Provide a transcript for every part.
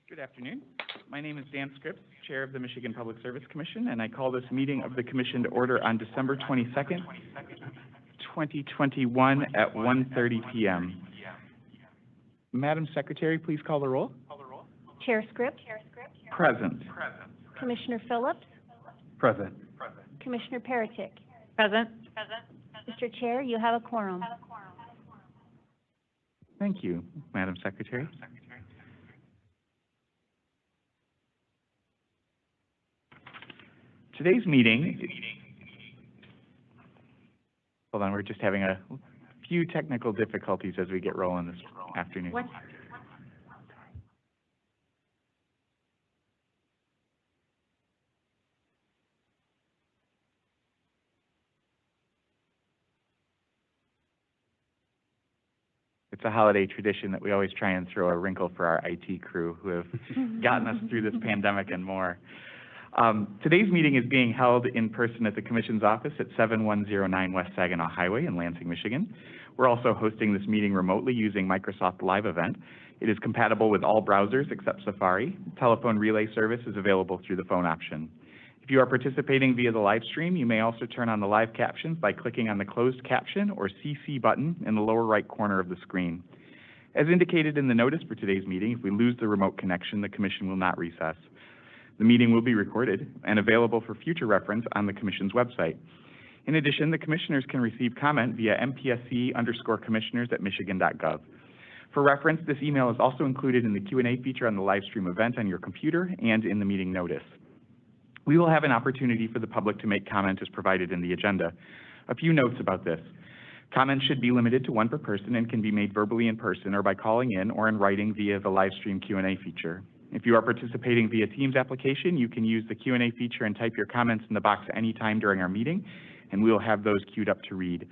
Good afternoon. My name is Dan Scripps, Chair of the Michigan Public Service Commission, and I call this meeting of the Commission to order on December 22nd, 2021 at 1:30 p.m. Madam Secretary, please call the roll. Chair Scripps. Present. Commissioner Phillips. Present. Commissioner Peritic. Present. Mr. Chair, you have a quorum. Thank you, Madam Secretary. Today's meeting, hold on, we're just having a few technical difficulties as we get rolling this afternoon. It's a holiday tradition that we always try and throw a wrinkle for our IT crew who have gotten us through this pandemic and more. Today's meeting is being held in person at the Commission's office at 7109 West Saginaw Highway in Lansing, Michigan. We're also hosting this meeting remotely using Microsoft Live Event. It is compatible with all browsers except Safari. Telephone relay service is available through the phone option. If you are participating via the live stream, you may also turn on the live captions by clicking on the closed caption or CC button in the lower right corner of the screen. As indicated in the notice for today's meeting, if we lose the remote connection, the Commission will not recess. The meeting will be recorded and available for future reference on the Commission's website. In addition, the Commissioners can receive comment via mpsc_commissioners@michigan.gov. For reference, this email is also included in the Q&A feature on the live stream event on your computer and in the meeting notice. We will have an opportunity for the public to make comment as provided in the agenda. A few notes about this. Comments should be limited to one per person and can be made verbally in person or by calling in or in writing via the live stream Q&A feature. If you are participating via Teams application, you can use the Q&A feature and type your comments in the box anytime during our meeting, and we will have those queued up to read.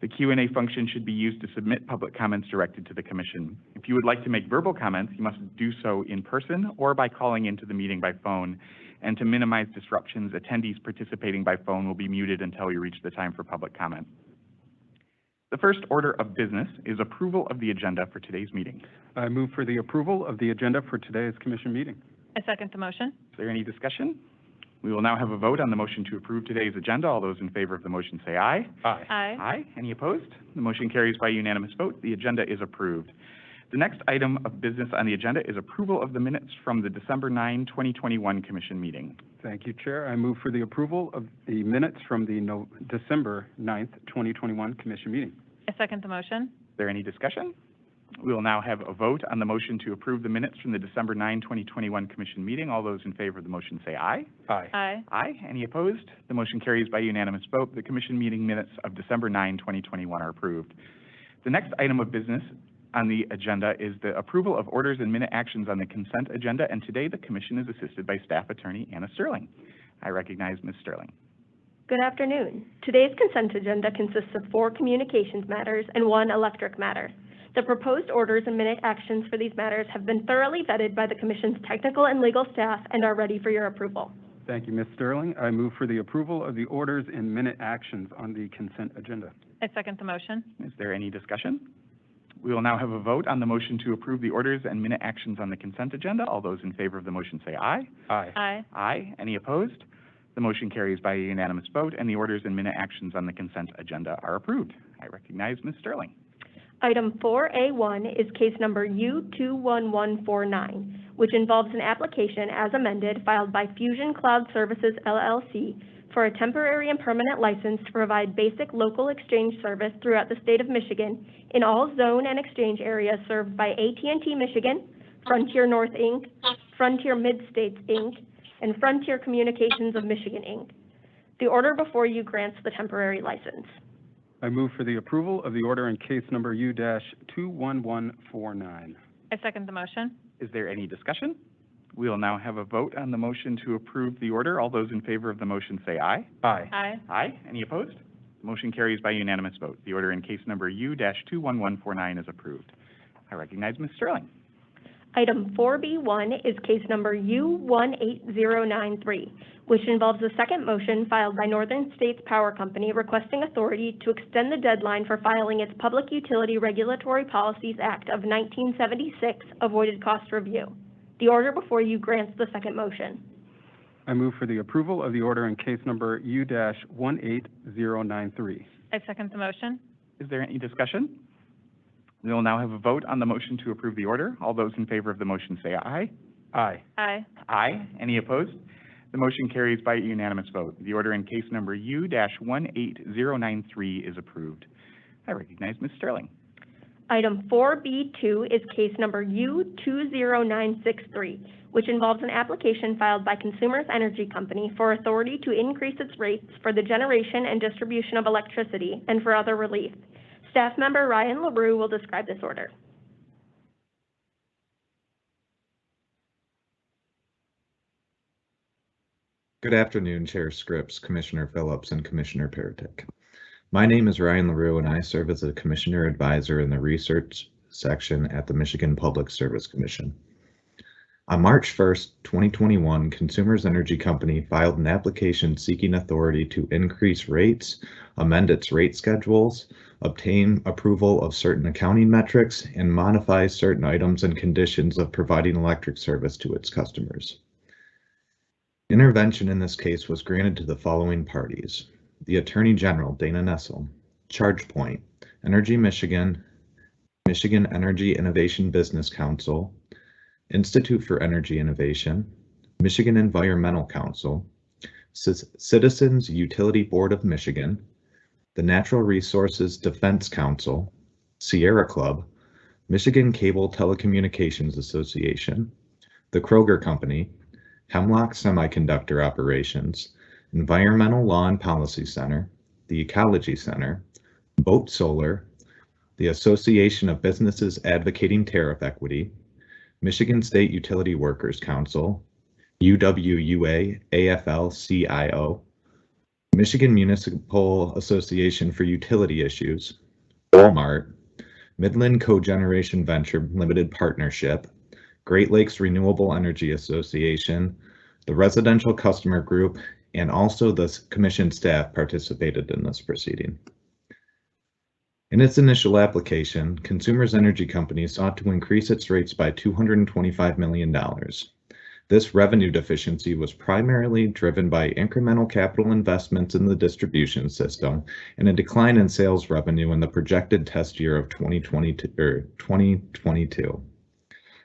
The Q&A function should be used to submit public comments directed to the Commission. If you would like to make verbal comments, you must do so in person or by calling into the meeting by phone. And to minimize disruptions, attendees participating by phone will be muted until we reach the time for public comment. The first order of business is approval of the agenda for today's meeting. I move for the approval of the agenda for today's Commission meeting. I second the motion. Is there any discussion? We will now have a vote on the motion to approve today's agenda. All those in favor of the motion say aye. Aye. Aye. Aye. Any opposed? The motion carries by unanimous vote. The agenda is approved. The next item of business on the agenda is approval of the minutes from the December 9, 2021 Commission meeting. Thank you, Chair. I move for the approval of the minutes from the December 9th, 2021 Commission meeting. I second the motion. Is there any discussion? We will now have a vote on the motion to approve the minutes from the December 9, 2021 Commission meeting. All those in favor of the motion say aye. Aye. Aye. Aye. Any opposed? The motion carries by unanimous vote. The Commission meeting minutes of December 9, 2021 are approved. The next item of business on the agenda is the approval of orders and minute actions on the consent agenda, and today the Commission is assisted by Staff Attorney Anna Sterling. I recognize Ms. Sterling. Good afternoon. Today's consent agenda consists of 4 communications matters and 1 electric matter. The proposed orders and minute actions for these matters have been thoroughly vetted by the Commission's technical and legal staff and are ready for your approval. Thank you, Ms. Sterling. I move for the approval of the orders and minute actions on the consent agenda. I second the motion. Is there any discussion? We will now have a vote on the motion to approve the orders and minute actions on the consent agenda. All those in favor of the motion say aye. Aye. Aye. Aye. Any opposed? The motion carries by a unanimous vote, and the orders and minute actions on the consent agenda are approved. I recognize Ms. Sterling. Item 4A1 is case number U21149, which involves an application as amended filed by Fusion Cloud Services, LLC, for a temporary and permanent license to provide basic local exchange service throughout the state of Michigan in all zone and exchange areas served by AT&T Michigan, Frontier North Inc., Frontier Mid-States Inc., and Frontier Communications of Michigan Inc. The order before you grants the temporary license. I move for the approval of the order in case number U-21149. I second the motion. Is there any discussion? We will now have a vote on the motion to approve the order. All those in favor of the motion say aye. Aye. Aye. Aye. Any opposed? The motion carries by unanimous vote. The order in case number U-21149 is approved. I recognize Ms. Sterling. Item 4B1 is case number U18093, which involves a second motion filed by Northern States Power Company requesting authority to extend the deadline for filing its Public Utility Regulatory Policies Act of 1976 avoided cost review. The order before you grants the second motion. I move for the approval of the order in case number U-18093. I second the motion. Is there any discussion? We will now have a vote on the motion to approve the order. All those in favor of the motion say aye. Aye. Aye. Aye. Any opposed? The motion carries by unanimous vote. The order in case number U-18093 is approved. I recognize Ms. Sterling. Item 4B2 is case number U-20963, which involves an application filed by Consumers Energy Company for authority to increase its rates for the generation and distribution of electricity and for other relief. Staff member Ryan LaRue will describe this order. Good afternoon, Chair Scripps, Commissioner Phillips, and Commissioner Peretick. My name is Ryan LaRue, and I serve as a Commissioner Advisor in the Research section at the Michigan Public Service Commission. On March 1st, 2021, Consumers Energy Company filed an application seeking authority to increase rates, amend its rate schedules, obtain approval of certain accounting metrics, and modify certain items and conditions of providing electric service to its customers. Intervention in this case was granted to the following parties: the Attorney General, Dana Nessel, ChargePoint, Energy Michigan, Michigan Energy Innovation Business Council, Institute for Energy Innovation, Michigan Environmental Council, Citizens Utility Board of Michigan, the Natural Resources Defense Council, Sierra Club, Michigan Cable Telecommunications Association, the Kroger Company, Hemlock Semiconductor Operations, Environmental Law and Policy Center, the Ecology Center, Boat Solar, the Association of Businesses Advocating Tariff Equity, Michigan State Utility Workers Council, UWUA AFL-CIO, Michigan Municipal Association for Utility Issues, Walmart, Midland Cogeneration Venture Limited Partnership, Great Lakes Renewable Energy Association, the Residential Customer Group, and also the Commission staff participated in this proceeding. In its initial application, Consumers Energy Company sought to increase its rates by $225 million. This revenue deficiency was primarily driven by incremental capital investments in the distribution system and a decline in sales revenue in the projected test year of 2022.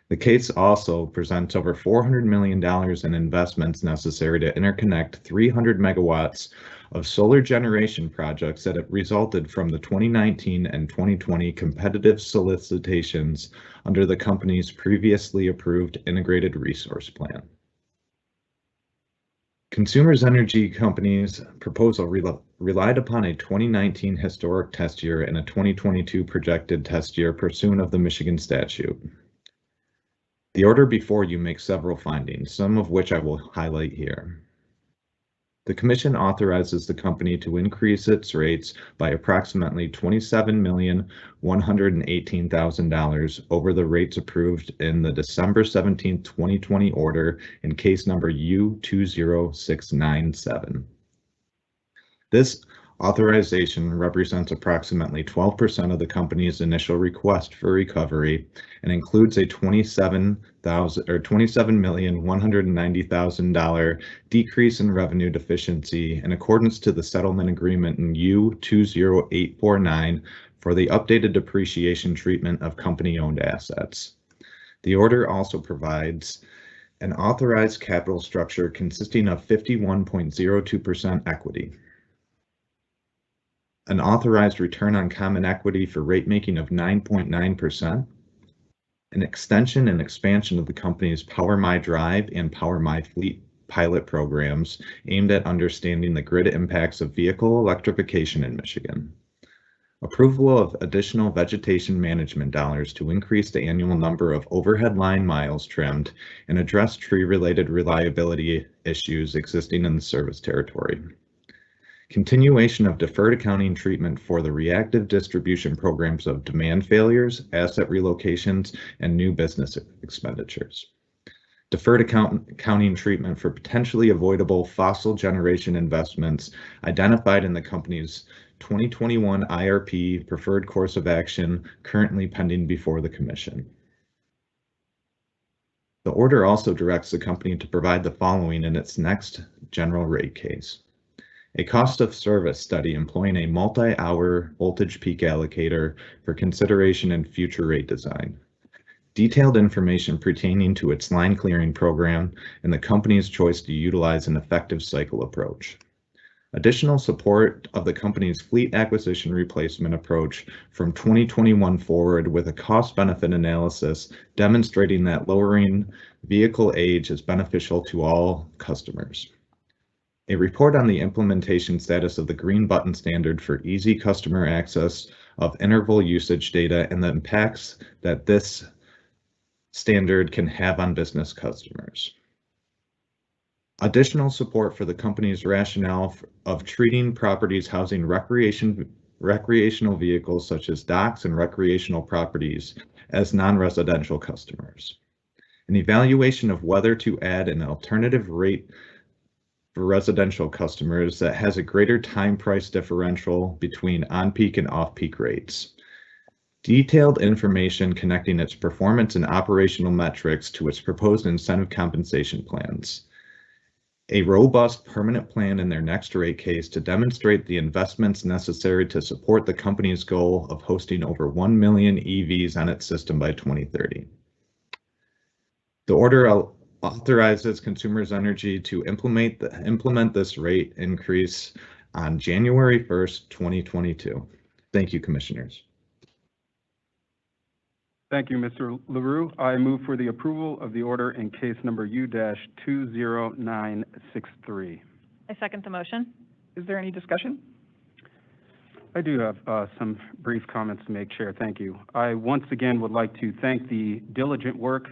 The case also presents over $400 million in investments necessary to interconnect 300 megawatts of solar generation projects that have resulted from the 2019 and 2020 competitive solicitations under the company's previously approved Integrated Resource Plan. Consumers Energy Company's proposal relied upon a 2019 historic test year and a 2022 projected test year pursuant of the Michigan statute. The order before you makes several findings, some of which I will highlight here. The Commission authorizes the company to increase its rates by approximately $27,118,000 over the rates approved in the December 17, 2020 order in case number U-20697. This authorization represents approximately 12% of the company's initial request for recovery and includes a $27,190,000 decrease in revenue deficiency in accordance to the settlement agreement in U-20849 for the updated depreciation treatment of company-owned assets. The order also provides an authorized capital structure consisting of 51.02% equity, an authorized return on common equity for rate making of 9.9%, an extension and expansion of the company's Power My Drive and Power My Fleet pilot programs aimed at understanding the grid impacts of vehicle electrification in Michigan, approval of additional vegetation management dollars to increase the annual number of overhead line miles trimmed and address tree-related reliability issues existing in the service territory, continuation of deferred accounting treatment for the reactive distribution programs of demand failures, asset relocations, and new business expenditures. Deferred accounting treatment for potentially avoidable fossil generation investments identified in the company's 2021 IRP preferred course of action currently pending before the Commission. The order also directs the company to provide the following in its next general rate case: a cost of service study employing a multi-hour voltage peak allocator for consideration in future rate design, detailed information pertaining to its line clearing program, and the company's choice to utilize an effective cycle approach. Additional support of the company's fleet acquisition replacement approach from 2021 forward with a cost-benefit analysis demonstrating that lowering vehicle age is beneficial to all customers. A report on the implementation status of the green button standard for easy customer access of interval usage data and the impacts that this standard can have on business customers. Additional support for the company's rationale of treating properties housing recreational vehicles such as docks and recreational properties as non-residential customers. An evaluation of whether to add an alternative rate for residential customers that has a greater time price differential between on-peak and off-peak rates. Detailed information connecting its performance and operational metrics to its proposed incentive compensation plans. A robust permanent plan in their next rate case to demonstrate the investments necessary to support the company's goal of hosting over 1 million EVs on its system by 2030. The order authorizes Consumers Energy to implement this rate increase on January 1st, 2022. Thank you, Commissioners. Thank you, Mr. LaRue. I move for the approval of the order in case number U-20963. I second the motion. Is there any discussion? I do have some brief comments to make, Chair. Thank you. I once again would like to thank the diligent work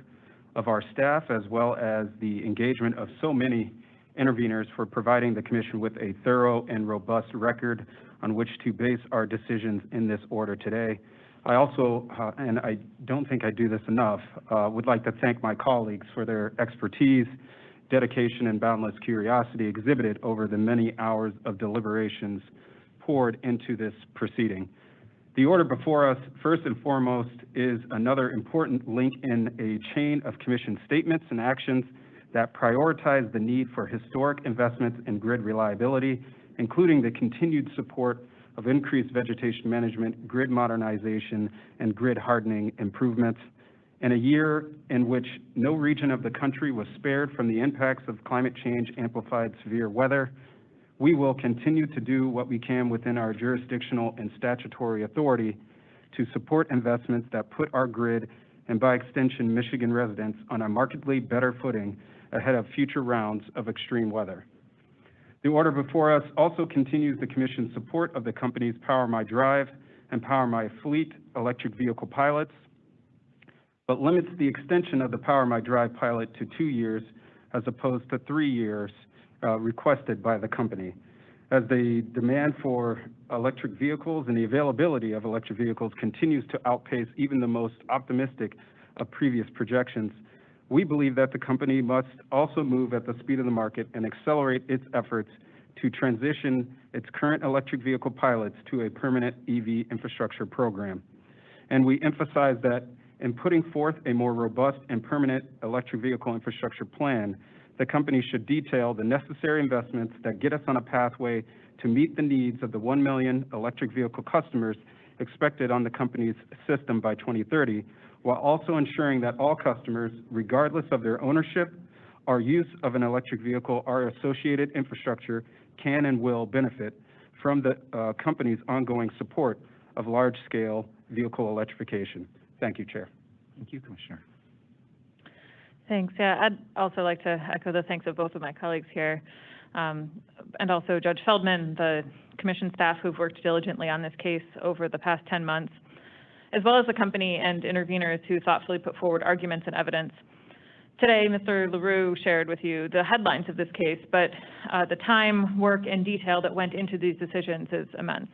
of our staff as well as the engagement of so many interveners for providing the Commission with a thorough and robust record on which to base our decisions in this order today. I also, and I don't think I do this enough, would like to thank my colleagues for their expertise, dedication, and boundless curiosity exhibited over the many hours of deliberations poured into this proceeding. The order before us, first and foremost, is another important link in a chain of Commission statements and actions that prioritize the need for historic investments in grid reliability, including the continued support of increased vegetation management, grid modernization, and grid hardening improvements. In a year in which no region of the country was spared from the impacts of climate change amplified severe weather, we will continue to do what we can within our jurisdictional and statutory authority to support investments that put our grid, and by extension Michigan residents, on a markedly better footing ahead of future rounds of extreme weather. The order before us also continues the Commission's support of the company's Power My Drive and Power My Fleet electric vehicle pilots, but limits the extension of the Power My Drive pilot to 2 years as opposed to 3 years requested by the company. As the demand for electric vehicles and the availability of electric vehicles continues to outpace even the most optimistic of previous projections, we believe that the company must also move at the speed of the market and accelerate its efforts to transition its current electric vehicle pilots to a permanent EV infrastructure program. And we emphasize that in putting forth a more robust and permanent electric vehicle infrastructure plan, the company should detail the necessary investments that get us on a pathway to meet the needs of the 1 million electric vehicle customers expected on the company's system by 2030, while also ensuring that all customers, regardless of their ownership or use of an electric vehicle or associated infrastructure, can and will benefit from the company's ongoing support of large-scale vehicle electrification. Thank you, Chair. Thank you, Commissioner. Thanks. Yeah, I'd also like to echo the thanks of both of my colleagues here, and also Judge Feldman, the Commission staff who've worked diligently on this case over the past 10 months, as well as the company and interveners who thoughtfully put forward arguments and evidence. Today, Mr. LaRue shared with you the headlines of this case, but the time, work, and detail that went into these decisions is immense.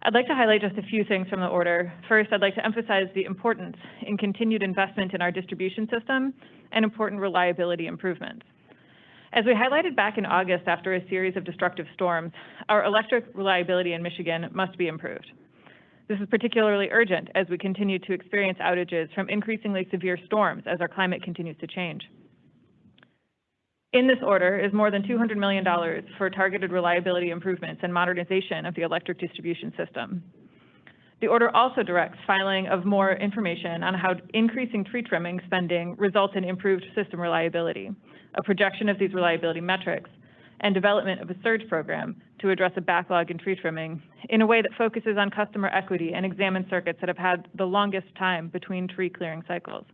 I'd like to highlight just a few things from the order. First, I'd like to emphasize the importance in continued investment in our distribution system and important reliability improvements. As we highlighted back in August after a series of destructive storms, our electric reliability in Michigan must be improved. This is particularly urgent as we continue to experience outages from increasingly severe storms as our climate continues to change. In this order is more than $200 million for targeted reliability improvements and modernization of the electric distribution system. The order also directs filing of more information on how increasing tree trimming spending results in improved system reliability, a projection of these reliability metrics, and development of a surge program to address a backlog in tree trimming in a way that focuses on customer equity and examines circuits that have had the longest time between tree clearing cycles.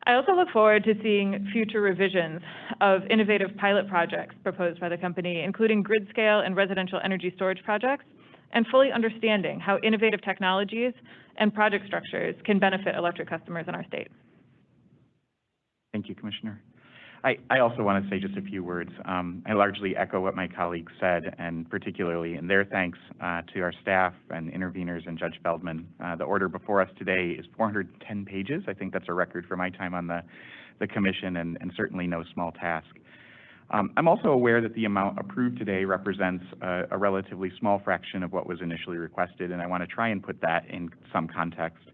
I also look forward to seeing future revisions of innovative pilot projects proposed by the company, including grid-scale and residential energy storage projects, and fully understanding how innovative technologies and project structures can benefit electric customers in our state. Thank you, Commissioner. I also want to say just a few words. I largely echo what my colleagues said, and particularly in their thanks to our staff and interveners and Judge Feldman. The order before us today is 410 pages. I think that's a record for my time on the commission, and certainly no small task. I'm also aware that the amount approved today represents a relatively small fraction of what was initially requested, and I want to try and put that in some context.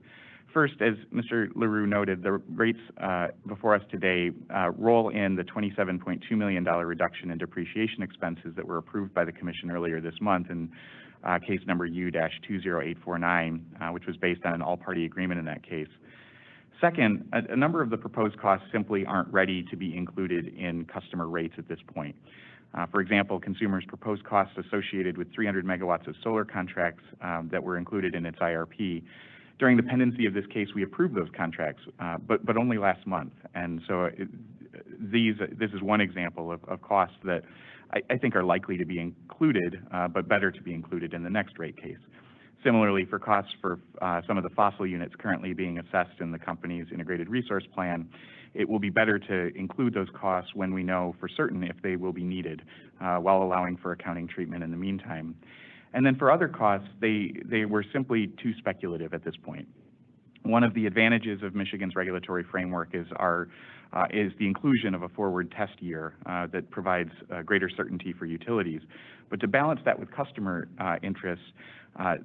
First, as Mr. LaRue noted, the rates before us today roll in the $27.2 million reduction in depreciation expenses that were approved by the Commission earlier this month in case number U-20849, which was based on an all-party agreement in that case. Second, a number of the proposed costs simply aren't ready to be included in customer rates at this point. For example, consumers' proposed costs associated with 300 megawatts of solar contracts that were included in its IRP. During the pendency of this case, we approved those contracts, but only last month. And so this is one example of costs that I think are likely to be included, but better to be included in the next rate case. Similarly, for costs for some of the fossil units currently being assessed in the company's integrated resource plan, it will be better to include those costs when we know for certain if they will be needed, while allowing for accounting treatment in the meantime. And then for other costs, they were simply too speculative at this point. One of the advantages of Michigan's regulatory framework is the inclusion of a forward test year that provides greater certainty for utilities. But to balance that with customer interests,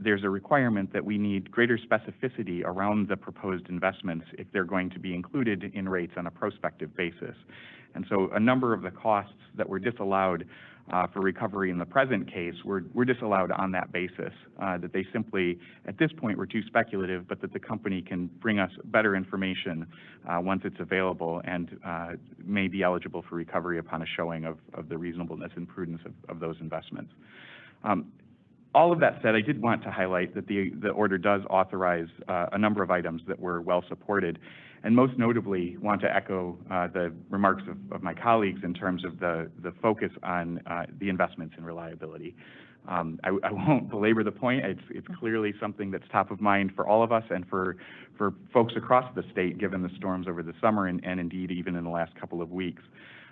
there's a requirement that we need greater specificity around the proposed investments if they're going to be included in rates on a prospective basis. And so a number of the costs that were disallowed for recovery in the present case were disallowed on that basis, that they simply, at this point, were too speculative, but that the company can bring us better information once it's available and may be eligible for recovery upon a showing of the reasonableness and prudence of those investments. All of that said, I did want to highlight that the order does authorize a number of items that were well supported, and most notably want to echo the remarks of my colleagues in terms of the focus on the investments in reliability. I won't belabor the point. It's clearly something that's top of mind for all of us and for folks across the state, given the storms over the summer and indeed even in the last couple of weeks.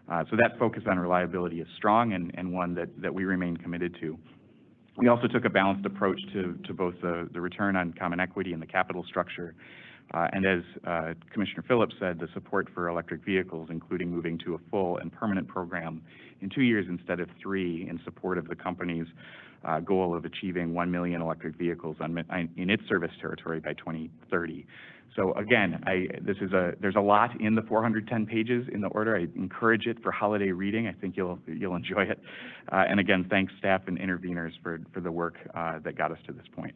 So that focus on reliability is strong and one that we remain committed to. We also took a balanced approach to both the return on common equity and the capital structure. And as Commissioner Phillips said, the support for electric vehicles, including moving to a full and permanent program in 2 years instead of 3 in support of the company's goal of achieving 1 million electric vehicles in its service territory by 2030. So again, there's a lot in the 410 pages in the order. I encourage it for holiday reading. I think you'll enjoy it. And again, thanks staff and interveners for the work that got us to this point.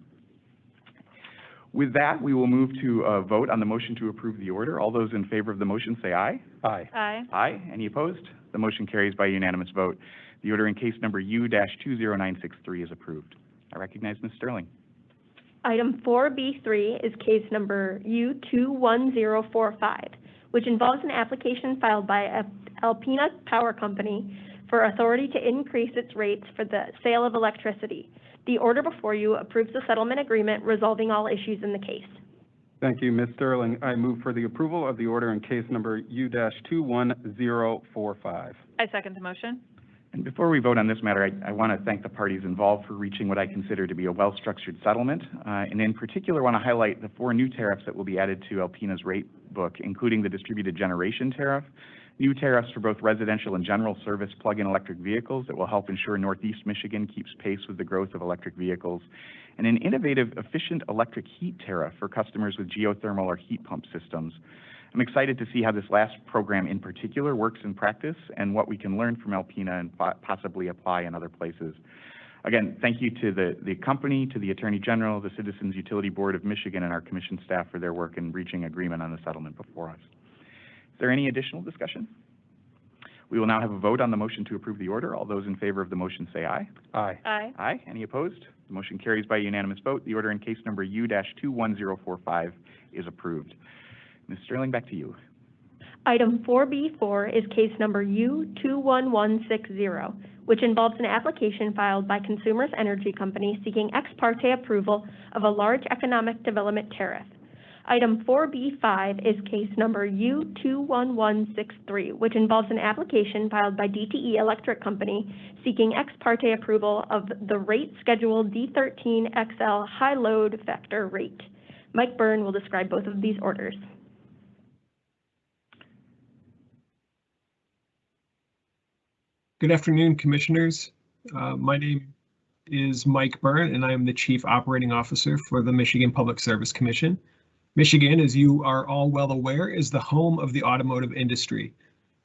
With that, we will move to a vote on the motion to approve the order. All those in favor of the motion say aye. Aye. Aye. Aye. Any opposed? The motion carries by unanimous vote. The order in case number U-20963 is approved. I recognize Ms. Sterling. Item 4B3 is case number U21045, which involves an application filed by Alpena Power Company for authority to increase its rates for the sale of electricity. The order before you approves the settlement agreement resolving all issues in the case. Thank you, Ms. Sterling. I move for the approval of the order in case number U-21045. I second the motion. And before we vote on this matter, I want to thank the parties involved for reaching what I consider to be a well-structured settlement. And in particular, I want to highlight the 4 new tariffs that will be added to Alpena's rate book, including the distributed generation tariff, new tariffs for both residential and general service plug-in electric vehicles that will help ensure Northeast Michigan keeps pace with the growth of electric vehicles, and an innovative, efficient electric heat tariff for customers with geothermal or heat pump systems. I'm excited to see how this last program in particular works in practice and what we can learn from Alpena and possibly apply in other places. Again, thank you to the company, to the Attorney General, the Citizens Utility Board of Michigan, and our Commission staff for their work in reaching agreement on the settlement before us. Is there any additional discussion? We will now have a vote on the motion to approve the order. All those in favor of the motion say aye. Aye. Aye. Aye. Any opposed? The motion carries by unanimous vote. The order in case number U-21045 is approved. Ms. Sterling, back to you. Item 4B4 is case number U21160, which involves an application filed by Consumers Energy Company seeking ex parte approval of a large economic development tariff. Item 4B5 is case number U21163, which involves an application filed by DTE Electric Company seeking ex parte approval of the rate schedule D13XL high load factor rate. Mike Byrne will describe both of these orders. Good afternoon, Commissioners. My name is Mike Byrne, and I am the Chief Operating Officer for the Michigan Public Service Commission. Michigan, as you are all well aware, is the home of the automotive industry.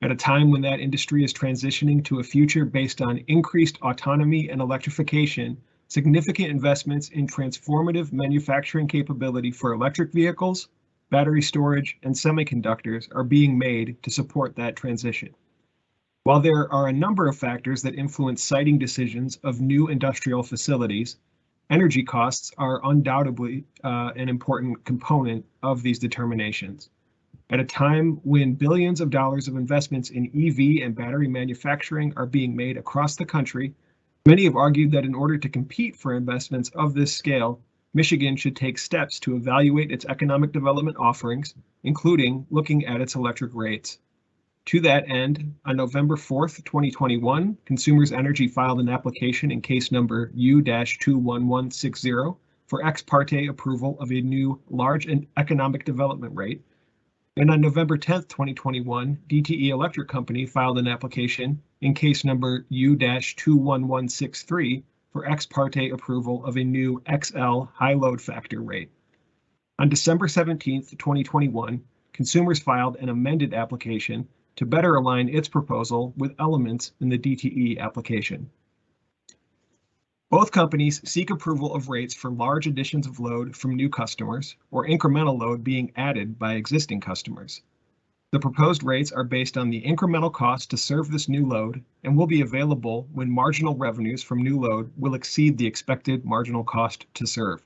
At a time when that industry is transitioning to a future based on increased autonomy and electrification, significant investments in transformative manufacturing capability for electric vehicles, battery storage, and semiconductors are being made to support that transition. While there are a number of factors that influence siting decisions of new industrial facilities, energy costs are undoubtedly an important component of these determinations. At a time when billions of dollars of investments in EV and battery manufacturing are being made across the country, many have argued that in order to compete for investments of this scale, Michigan should take steps to evaluate its economic development offerings, including looking at its electric rates. To that end, on November 4th, 2021, Consumers Energy filed an application in case number U-21160 for ex parte approval of a new large economic development rate. And on November 10th, 2021, DTE Electric Company filed an application in case number U-21163 for ex parte approval of a new XL high load factor rate. On December 17th, 2021, Consumers filed an amended application to better align its proposal with elements in the DTE application. Both companies seek approval of rates for large additions of load from new customers or incremental load being added by existing customers. The proposed rates are based on the incremental cost to serve this new load and will be available when marginal revenues from new load will exceed the expected marginal cost to serve.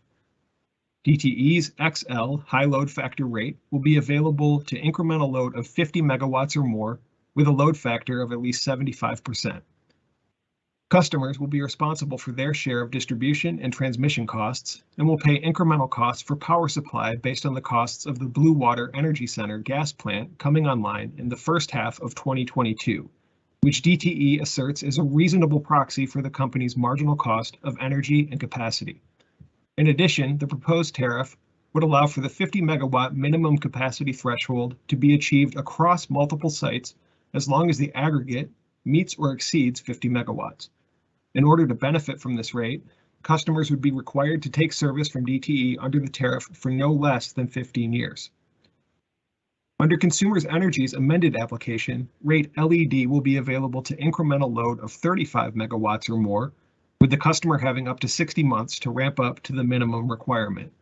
DTE's XL high load factor rate will be available to incremental load of 50 megawatts or more with a load factor of at least 75%. Customers will be responsible for their share of distribution and transmission costs and will pay incremental costs for power supply based on the costs of the Blue Water Energy Center gas plant coming online in the first half of 2022, which DTE asserts is a reasonable proxy for the company's marginal cost of energy and capacity. In addition, the proposed tariff would allow for the 50 megawatt minimum capacity threshold to be achieved across multiple sites as long as the aggregate meets or exceeds 50 megawatts. In order to benefit from this rate, customers would be required to take service from DTE under the tariff for no less than 15 years. Under Consumers Energy's amended application, rate LED will be available to incremental load of 35 megawatts or more, with the customer having up to 60 months to ramp up to the minimum requirement.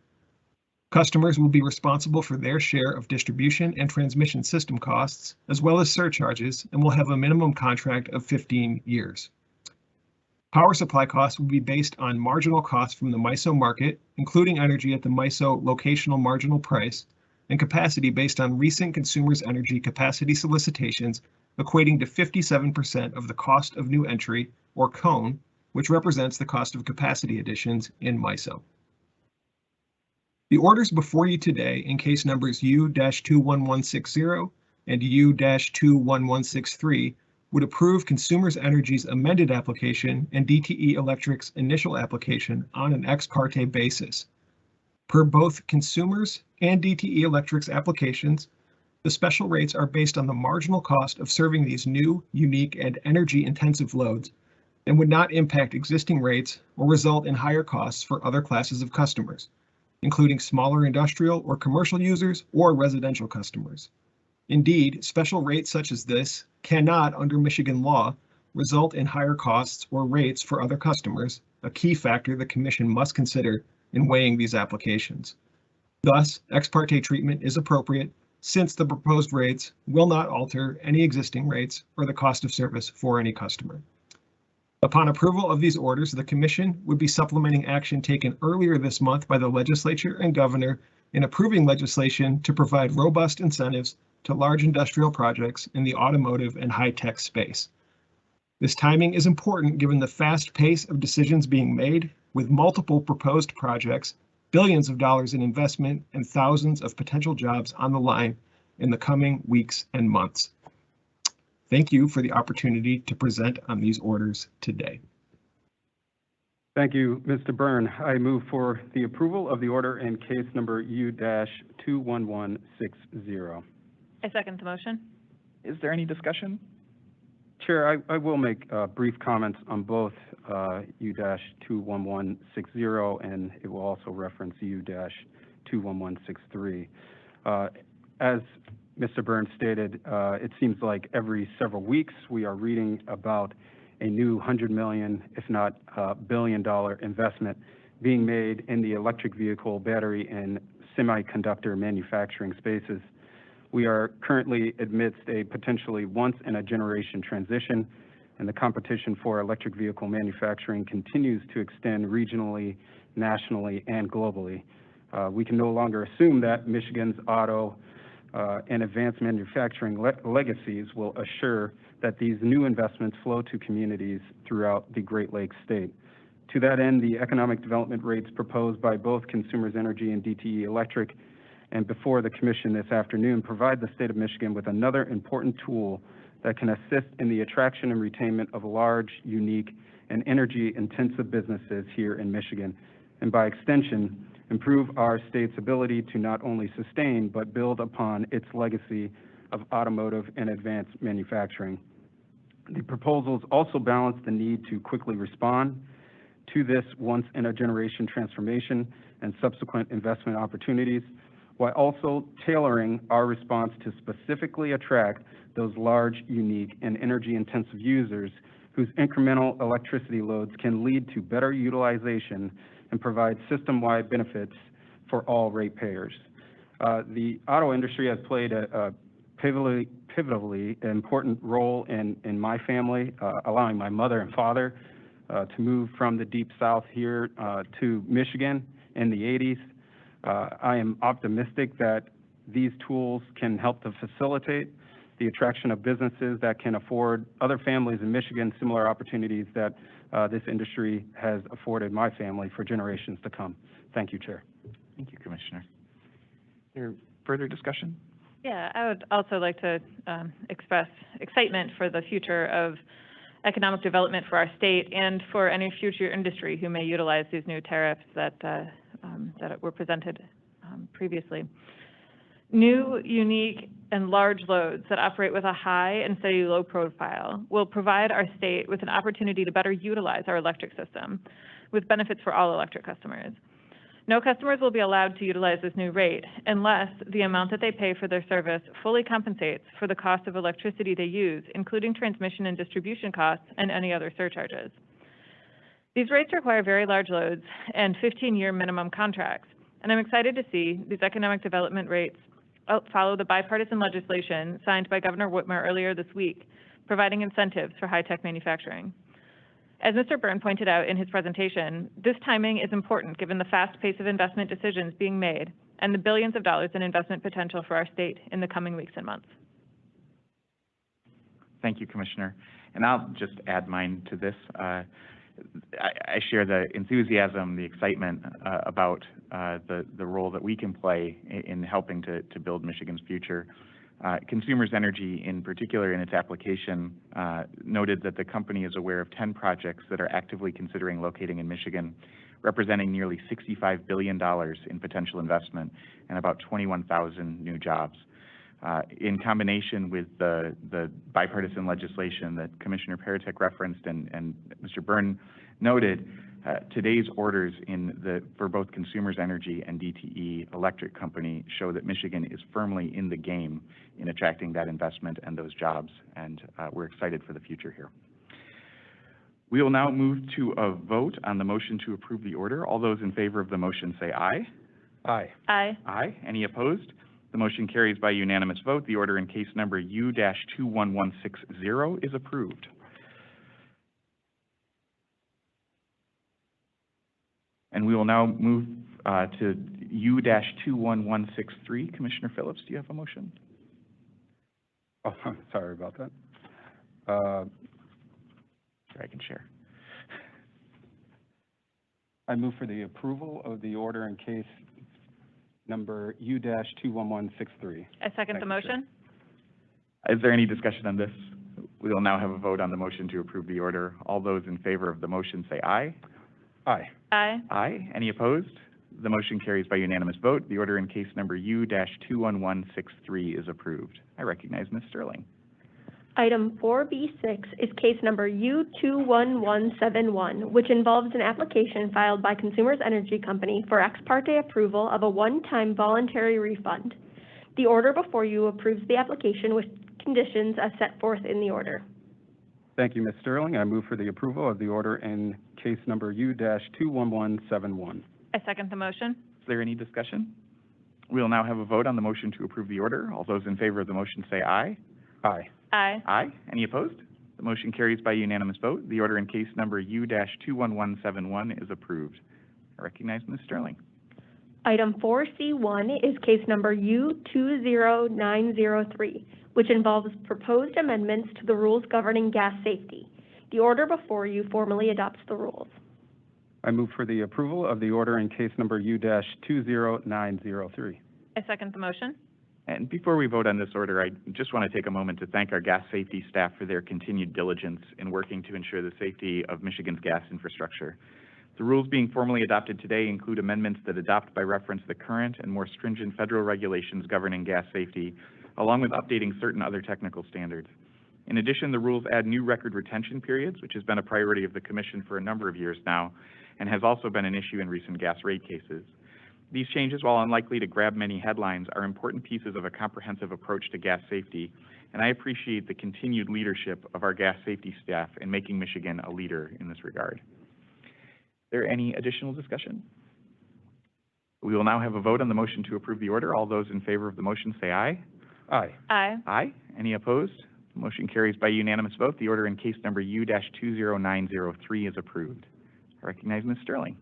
Customers will be responsible for their share of distribution and transmission system costs, as well as surcharges, and will have a minimum contract of 15 years. Power supply costs will be based on marginal costs from the MISO market, including energy at the MISO locational marginal price, and capacity based on recent Consumers Energy capacity solicitations, equating to 57% of the cost of new entry, or CONE, which represents the cost of capacity additions in MISO. The orders before you today in case numbers U-21160 and U-21163 would approve Consumers Energy's amended application and DTE Electric's initial application on an ex parte basis. Per both Consumers and DTE Electric's applications, The special rates are based on the marginal cost of serving these new, unique, and energy-intensive loads and would not impact existing rates or result in higher costs for other classes of customers, including smaller industrial or commercial users or residential customers. Indeed, special rates such as this cannot, under Michigan law, result in higher costs or rates for other customers, a key factor the Commission must consider in weighing these applications. Thus, ex parte treatment is appropriate since the proposed rates will not alter any existing rates or the cost of service for any customer. Upon approval of these orders, the Commission would be supplementing action taken earlier this month by the Legislature and Governor in approving legislation to provide robust incentives to large industrial projects in the automotive and high-tech space. This timing is important given the fast pace of decisions being made, with multiple proposed projects, billions of dollars in investment, and thousands of potential jobs on the line in the coming weeks and months. Thank you for the opportunity to present on these orders today. Thank you, Mr. Byrne. I move for the approval of the order in case number U-21160. I second the motion. Is there any discussion? Chair, I will make brief comments on both U-21160 and it will also reference U-21163. As Mr. Byrne stated, it seems like every several weeks we are reading about a new $100 million, if not billion-dollar investment being made in the electric vehicle, battery, and semiconductor manufacturing spaces. We are currently amidst a potentially once-in-a-generation transition, and the competition for electric vehicle manufacturing continues to extend regionally, nationally, and globally. We can no longer assume that Michigan's auto and advanced manufacturing legacies will assure that these new investments flow to communities throughout the Great Lakes state. To that end, the economic development rates proposed by both Consumers Energy and DTE Electric and before the Commission this afternoon provide the state of Michigan with another important tool that can assist in the attraction and retainment of large, unique, and energy-intensive businesses here in Michigan, and by extension, improve our state's ability to not only sustain but build upon its legacy of automotive and advanced manufacturing. The proposals also balance the need to quickly respond to this once-in-a-generation transformation and subsequent investment opportunities, while also tailoring our response to specifically attract those large, unique, and energy-intensive users whose incremental electricity loads can lead to better utilization and provide system-wide benefits for all ratepayers. The auto industry has played a pivotally important role in my family, allowing my mother and father to move from the Deep South here to Michigan in the 80s. I am optimistic that these tools can help to facilitate the attraction of businesses that can afford other families in Michigan similar opportunities that this industry has afforded my family for generations to come. Thank you, Chair. Thank you, Commissioner. Is there further discussion? Yeah, I would also like to express excitement for the future of economic development for our state and for any future industry who may utilize these new tariffs that were presented previously. New, unique, and large loads that operate with a high and steady low profile will provide our state with an opportunity to better utilize our electric system with benefits for all electric customers. No customers will be allowed to utilize this new rate unless the amount that they pay for their service fully compensates for the cost of electricity they use, including transmission and distribution costs and any other surcharges. These rates require very large loads and 15-year minimum contracts, and I'm excited to see these economic development rates follow the bipartisan legislation signed by Governor Whitmer earlier this week, providing incentives for high-tech manufacturing. As Mr. Byrne pointed out in his presentation, this timing is important given the fast pace of investment decisions being made and the billions of dollars in investment potential for our state in the coming weeks and months. Thank you, Commissioner. And I'll just add mine to this. I share the enthusiasm, the excitement about the role that we can play in helping to build Michigan's future. Consumers Energy, in particular in its application, noted that the company is aware of 10 projects that are actively considering locating in Michigan, representing nearly $65 billion in potential investment and about 21,000 new jobs. in combination with the bipartisan legislation that Commissioner Paratek referenced and Mr. Byrne noted, today's orders for both Consumers Energy and DTE Electric Company show that Michigan is firmly in the game in attracting that investment and those jobs, and we're excited for the future here. We will now move to a vote on the motion to approve the order. All those in favor of the motion say aye. Aye. Aye. Aye. Any opposed? The motion carries by unanimous vote. The order in case number U-21160 is approved. And we will now move to U-21163. Commissioner Phillips, do you have a motion? Oh, I'm sorry about that. I can share. I move for the approval of the order in case number U-21163. I second the motion. Is there any discussion on this? We will now have a vote on the motion to approve the order. All those in favor of the motion say aye. Aye. Aye. Aye. Any opposed? The motion carries by unanimous vote. The order in case number U-21163 is approved. I recognize Ms. Sterling. Item 4B6 is case number U-21171, which involves an application filed by Consumers Energy Company for ex parte approval of a one-time voluntary refund. The order before you approves the application with conditions as set forth in the order. Thank you, Ms. Sterling. I move for the approval of the order in case number U-21171. I second the motion. Is there any discussion? We will now have a vote on the motion to approve the order. All those in favor of the motion say aye. Aye. Aye. Aye. Any opposed? The motion carries by unanimous vote. The order in case number U-21171 is approved. I recognize Ms. Sterling. Item 4C1 is case number U-20903, which involves proposed amendments to the rules governing gas safety. The order before you formally adopts the rules. I move for the approval of the order in case number U-20903. I second the motion. And before we vote on this order, I just want to take a moment to thank our gas safety staff for their continued diligence in working to ensure the safety of Michigan's gas infrastructure. The rules being formally adopted today include amendments that adopt by reference the current and more stringent federal regulations governing gas safety, along with updating certain other technical standards. In addition, the rules add new record retention periods, which has been a priority of the Commission for a number of years now, and has also been an issue in recent gas rate cases. These changes, while unlikely to grab many headlines, are important pieces of a comprehensive approach to gas safety, and I appreciate the continued leadership of our gas safety staff in making Michigan a leader in this regard. Is there any additional discussion? We will now have a vote on the motion to approve the order. All those in favor of the motion say aye. Aye. Aye. Aye. Any opposed? The motion carries by unanimous vote. The order in case number U-20903 is approved. I recognize Ms. Sterling.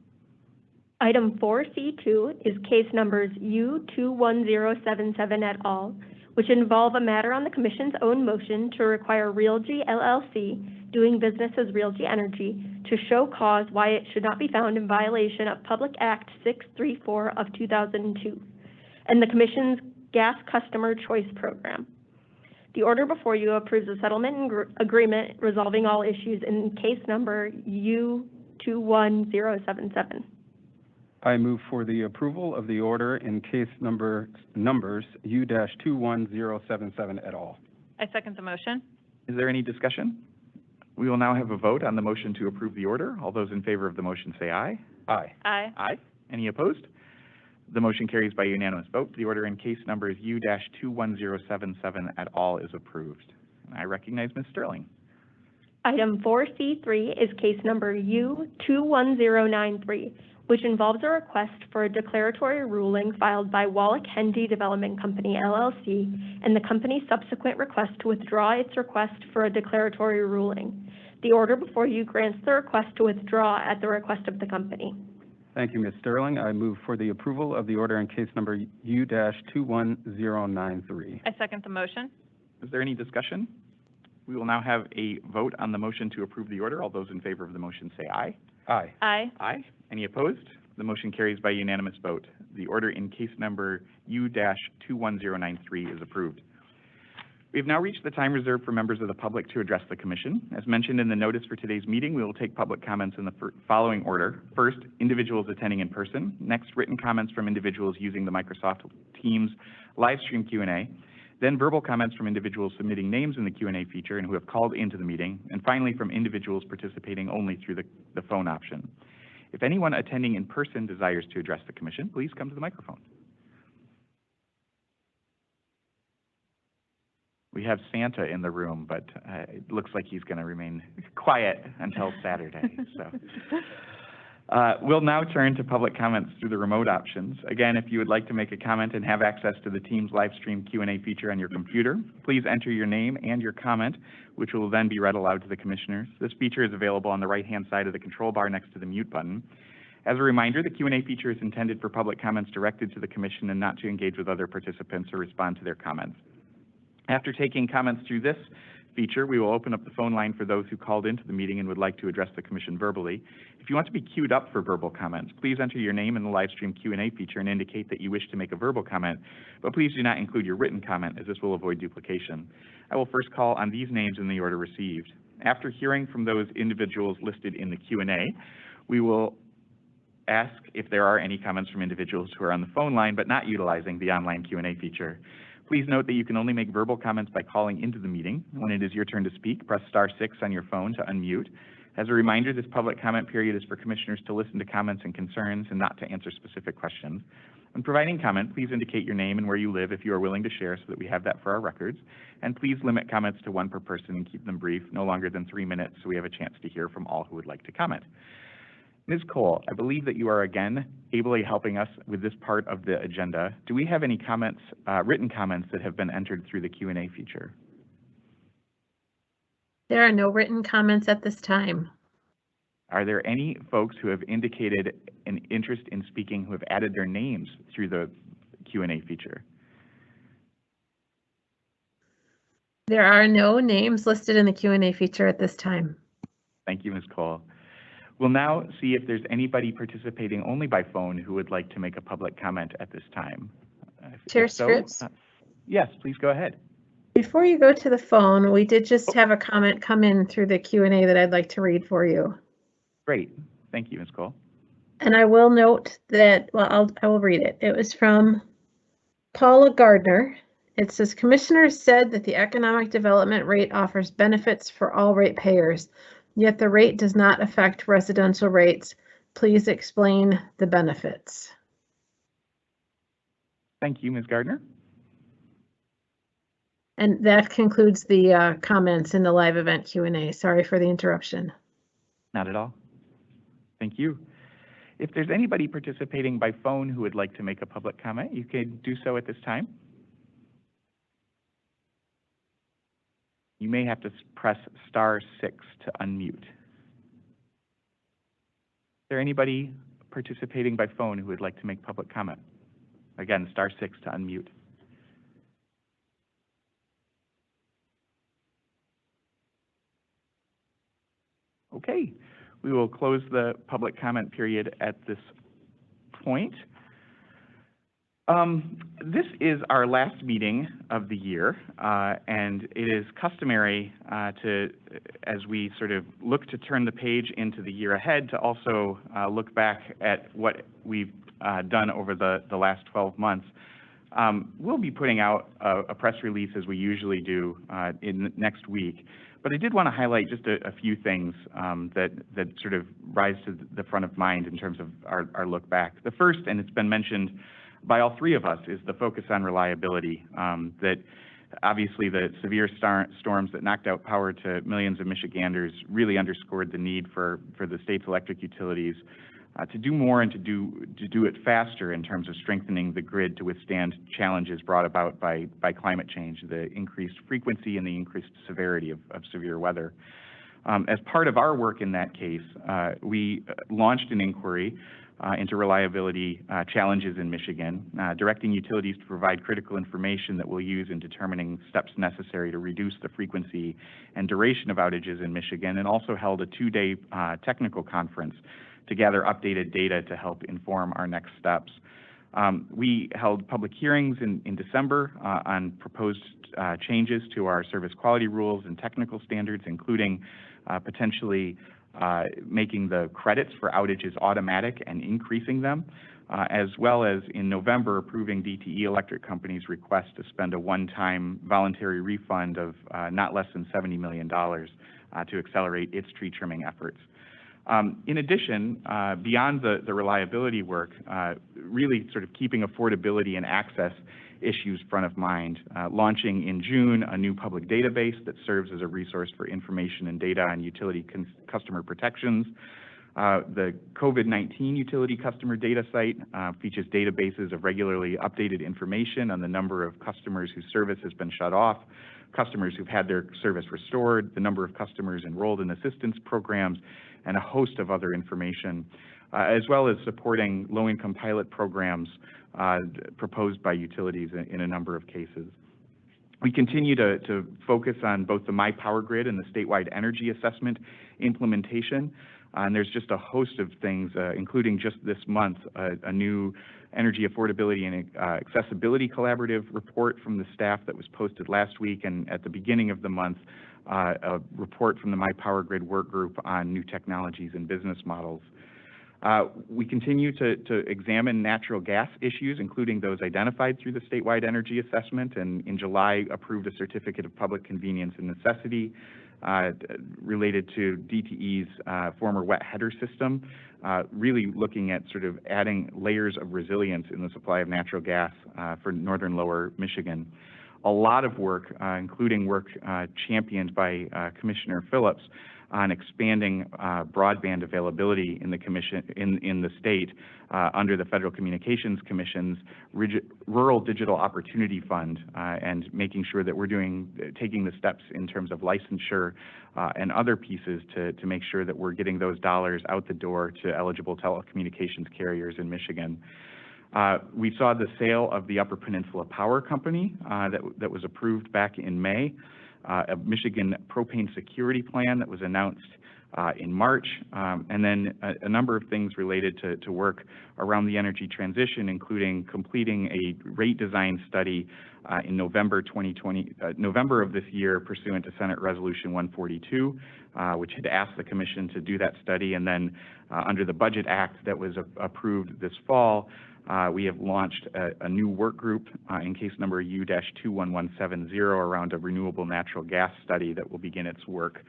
Item 4C2 is case numbers U-21077 et al., which involve a matter on the Commission's own motion to require Realgy LLC, doing business as Realgy Energy, to show cause why it should not be found in violation of Public Act 634 of 2002 and the Commission's Gas Customer Choice Program. The order before you approves a settlement agreement resolving all issues in case number U-21077. I move for the approval of the order in case numbers U-21077 et al. I second the motion. Is there any discussion? We will now have a vote on the motion to approve the order. All those in favor of the motion say aye. Aye. Aye. Aye. Any opposed? The motion carries by unanimous vote. The order in case numbers U-21077 et al. Is approved. And I recognize Ms. Sterling. Item 4C3 is case number U-21093, which involves a request for a declaratory ruling filed by Wallach Hendy Development Company, LLC, and the company's subsequent request to withdraw its request for a declaratory ruling. The order before you grants the request to withdraw at the request of the company. Thank you, Ms. Sterling. I move for the approval of the order in case number U-21093. I second the motion. Is there any discussion? We will now have a vote on the motion to approve the order. All those in favor of the motion say aye. Aye. Aye. Aye. Any opposed? The motion carries by unanimous vote. The order in case number U-21093 is approved. We have now reached the time reserved for members of the public to address the Commission. As mentioned in the notice for today's meeting, we will take public comments in the following order. First, individuals attending in person. Next, written comments from individuals using the Microsoft Teams live stream Q&A. then verbal comments from individuals submitting names in the Q&A feature and who have called into the meeting, and finally from individuals participating only through the phone option. If anyone attending in person desires to address the Commission, please come to the microphone. We have Santa in the room, but it looks like he's going to remain quiet until Saturday. So, we'll now turn to public comments through the remote options. Again, if you would like to make a comment and have access to the Teams live stream Q&A feature on your computer, please enter your name and your comment, which will then be read aloud to the commissioners. This feature is available on the right-hand side of the control bar next to the mute button. As a reminder, the Q&A feature is intended for public comments directed to the Commission and not to engage with other participants or respond to their comments. After taking comments through this feature, we will open up the phone line for those who called into the meeting and would like to address the Commission verbally. If you want to be queued up for verbal comments, please enter your name in the live stream Q&A feature and indicate that you wish to make a verbal comment, but please do not include your written comment, as this will avoid duplication. I will first call on these names in the order received. After hearing from those individuals listed in the Q&A, we will ask if there are any comments from individuals who are on the phone line but not utilizing the online Q&A feature. Please note that you can only make verbal comments by calling into the meeting. When it is your turn to speak, press *6 on your phone to unmute. As a reminder, this public comment period is for commissioners to listen to comments and concerns and not to answer specific questions. When providing comment, please indicate your name and where you live if you are willing to share so that we have that for our records. And please limit comments to one per person and keep them brief, no longer than 3 minutes, so we have a chance to hear from all who would like to comment. Ms. Cole, I believe that you are again ably helping us with this part of the agenda. Do we have any comments, written comments that have been entered through the Q&A feature? There are no written comments at this time. Are there any folks who have indicated an interest in speaking who have added their names through the Q&A feature? There are no names listed in the Q&A feature at this time. Thank you, Ms. Cole. We'll now see if there's anybody participating only by phone who would like to make a public comment at this time. Chair Scripps? Yes, please go ahead. Before you go to the phone, we did just have a comment come in through the Q&A that I'd like to read for you. Great. Thank you, Ms. Cole. And I will note that, well, I will read it. It was from Paula Gardner. It says, Commissioners said that the economic development rate offers benefits for all ratepayers, yet the rate does not affect residential rates. Please explain the benefits. Thank you, Ms. Gardner. And that concludes the comments in the live event Q&A. Sorry for the interruption. Not at all. Thank you. If there's anybody participating by phone who would like to make a public comment, you can do so at this time. You may have to press *6 to unmute. Is there anybody participating by phone who would like to make public comment? Again, *6 to unmute. Okay, we will close the public comment period at this point. This is our last meeting of the year, and it is customary as we sort of look to turn the page into the year ahead, to also look back at what we've done over the last 12 months. We'll be putting out a press release, as we usually do, in next week. But I did want to highlight just a few things that sort of rise to the front of mind in terms of our look back. The first, and it's been mentioned by all three of us, is the focus on reliability. That obviously the severe storms that knocked out power to millions of Michiganders really underscored the need for the state's electric utilities to do more and to do it faster in terms of strengthening the grid to withstand challenges brought about by climate change, the increased frequency and the increased severity of severe weather. As part of our work in that case, we launched an inquiry into reliability challenges in Michigan, directing utilities to provide critical information that we'll use in determining steps necessary to reduce the frequency and duration of outages in Michigan, and also held a 2-day technical conference to gather updated data to help inform our next steps. We held public hearings in December on proposed changes to our service quality rules and technical standards, including potentially making the credits for outages automatic and increasing them. as well as in November approving DTE Electric Company's request to spend a one-time voluntary refund of not less than $70 million to accelerate its tree trimming efforts. In addition, beyond the reliability work, really sort of keeping affordability and access issues front of mind, launching in June a new public database that serves as a resource for information and data on utility customer protections. The COVID-19 utility customer data site features databases of regularly updated information on the number of customers whose service has been shut off, customers who've had their service restored, the number of customers enrolled in assistance programs, and a host of other information, as well as supporting low-income pilot programs proposed by utilities in a number of cases. We continue to focus on both the My Power Grid and the statewide energy assessment implementation. And there's just a host of things, including just this month, a new energy affordability and accessibility collaborative report from the staff that was posted last week, and at the beginning of the month, a report from the My Power Grid work group on new technologies and business models. We continue to examine natural gas issues, including those identified through the statewide energy assessment, and in July approved a certificate of public convenience and necessity related to DTE's former wet header system, really looking at sort of adding layers of resilience in the supply of natural gas for northern lower Michigan. A lot of work, including work championed by Commissioner Phillips on expanding broadband availability in the commission in the state under the Federal Communications Commission's Rural Digital Opportunity Fund, and making sure that we're taking the steps in terms of licensure and other pieces to make sure that we're getting those dollars out the door to eligible telecommunications carriers in Michigan. We saw the sale of the Upper Peninsula Power Company that was approved back in May, a Michigan propane security plan that was announced in March, and then a number of things related to work around the energy transition, including completing a rate design study in November of this year, pursuant to Senate Resolution 142, which had asked the Commission to do that study, and then under the Budget Act that was approved this fall, we have launched a new work group in case number U-21170 around a renewable natural gas study that will begin its work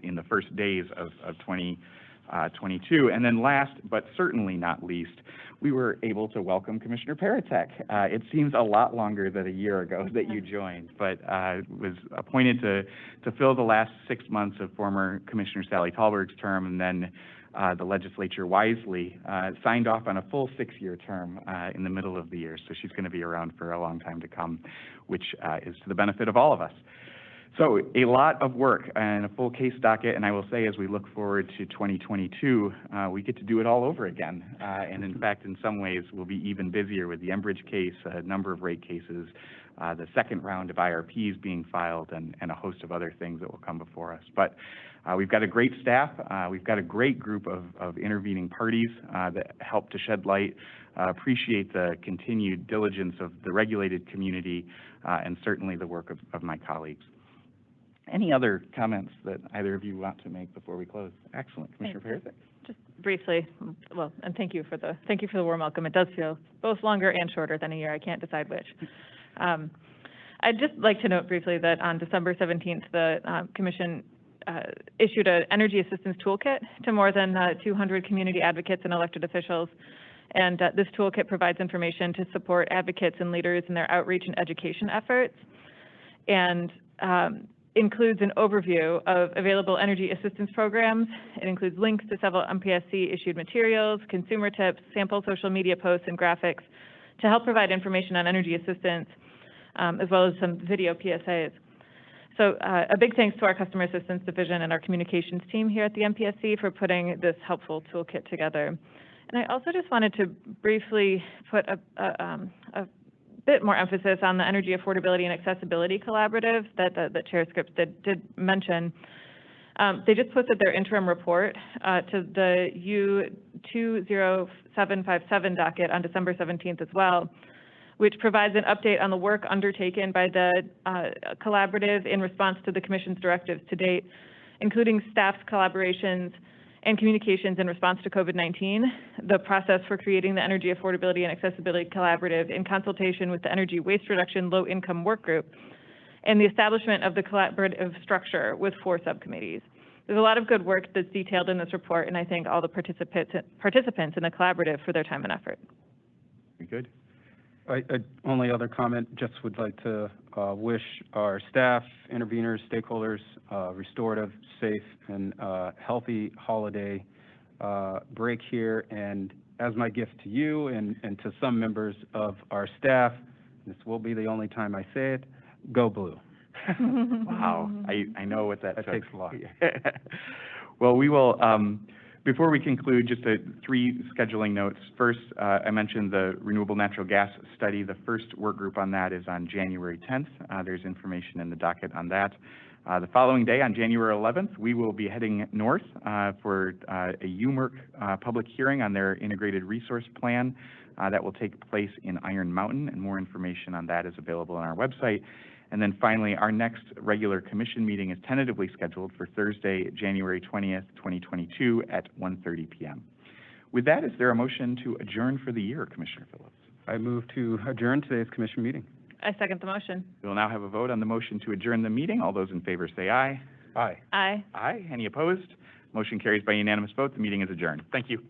in the first days of 2022. And then last, but certainly not least, we were able to welcome Commissioner Paratek. It seems a lot longer than a year ago that you joined, but was appointed to fill the last 6 months of former Commissioner Sally Talberg's term, and then the legislature wisely signed off on a full 6-year term in the middle of the year. So she's going to be around for a long time to come, which is to the benefit of all of us. So a lot of work and a full case docket, and I will say as we look forward to 2022, we get to do it all over again. And in fact, in some ways, we'll be even busier with the Enbridge case, a number of rate cases, the second round of IRPs being filed, and a host of other things that will come before us. But we've got a great staff. We've got a great group of intervening parties that help to shed light. Appreciate the continued diligence of the regulated community and certainly the work of my colleagues. Any other comments that either of you want to make before we close? Excellent, Commissioner Paratek. Just briefly, well, and thank you for the warm welcome. It does feel both longer and shorter than a year. I can't decide which. I'd just like to note briefly that on December 17th, the Commission issued an energy assistance toolkit to more than 200 community advocates and elected officials. And this toolkit provides information to support advocates and leaders in their outreach and education efforts, and includes an overview of available energy assistance programs. It includes links to several MPSC-issued materials, consumer tips, sample social media posts, and graphics to help provide information on energy assistance, as well as some video PSAs. So a big thanks to our Customer Assistance Division and our communications team here at the MPSC for putting this helpful toolkit together. And I also just wanted to briefly put a bit more emphasis on the Energy Affordability and Accessibility Collaborative that the Chair Scripps did mention. They just posted their interim report to the U20757 docket on December 17th as well, which provides an update on the work undertaken by the collaborative in response to the Commission's directives to date, including staff's collaborations and communications in response to COVID-19, the process for creating the Energy Affordability and Accessibility Collaborative in consultation with the Energy Waste Reduction Low Income Work Group, and the establishment of the collaborative structure with 4 subcommittees. There's a lot of good work that's detailed in this report, and I thank all the participants in the collaborative for their time and effort. Very good. Only other comment, just would like to wish our staff, interveners, stakeholders, restorative, safe, and healthy holiday break here. And as my gift to you and to some members of our staff, this will be the only time I say it, go blue. Wow, I know what that took. takes a lot. Well, we will, before we conclude, just 3 scheduling notes. First, I mentioned the renewable natural gas study. The first work group on that is on January 10th. There's information in the docket on that. The following day, on January 11th, we will be heading north for a UMERC public hearing on their integrated resource plan that will take place in Iron Mountain, and more information on that is available on our website. And then finally, our next regular commission meeting is tentatively scheduled for Thursday, January 20th, 2022 at 1:30 p.m. With that, is there a motion to adjourn for the year, Commissioner Phillips? I move to adjourn today's commission meeting. I second the motion. We will now have a vote on the motion to adjourn the meeting. All those in favor say aye. Aye. Aye. Aye. Any opposed? Motion carries by unanimous vote. The meeting is adjourned. Thank you.